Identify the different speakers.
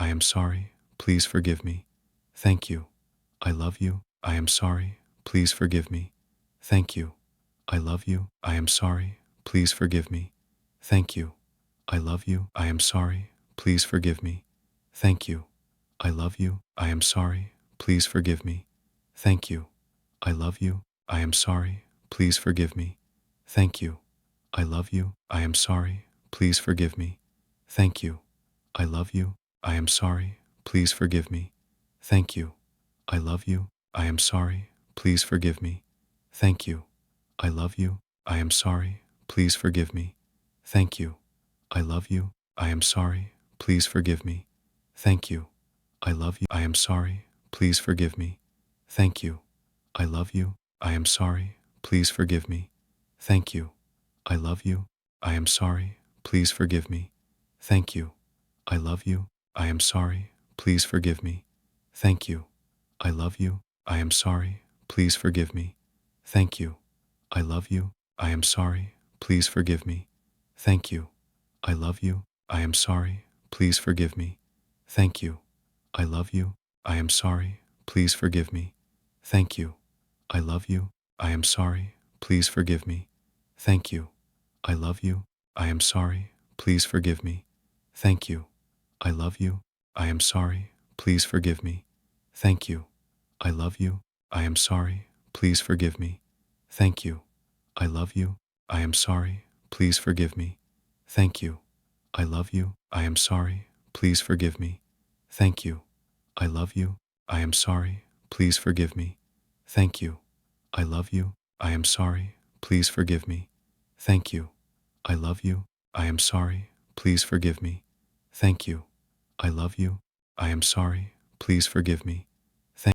Speaker 1: I am sorry, please forgive me. Thank you. I love you, I am sorry, please forgive me. Thank you. I love you, I am sorry, please forgive me. Thank you. I love you, I am sorry, please forgive me. Thank you. I love you, I am sorry, please forgive me. Thank you. I love you, I am sorry, please forgive me. Thank you. I love you, I am sorry, please forgive me. Thank you. I love you, I am sorry, please forgive me. Thank you. I love you, I am sorry, please forgive me. Thank you. I love you, I am sorry, please forgive me. Thank you. I love you, I am sorry, please forgive me. Thank you. I love you, I am sorry, please forgive me. Thank you. I love you, I am sorry, please forgive me. Thank you. I love you, I am sorry, please forgive me. Thank you. I love you, I am sorry, please forgive me. Thank you. I love you, I am sorry, please forgive me. Thank you. I love you, I am sorry, please forgive me. Thank you. I love you, I am sorry, please forgive me. Thank you. I love you, I am sorry, please forgive me. Thank you. I love you, I am sorry, please forgive me. Thank you. I love you, I am sorry, please forgive me. Thank you. I love you, I am sorry, please forgive me. Thank you. I love you, I am sorry, please forgive me. Thank you. I love you, I am sorry, please forgive me. Thank you. I love you, I am sorry, please forgive me. Thank you. I love you, I am sorry, please forgive me. Thank you. I love you, I am sorry, please forgive me. Thank you. I love you, I am sorry, please forgive me. Thank you. I love you, I am sorry, please forgive me.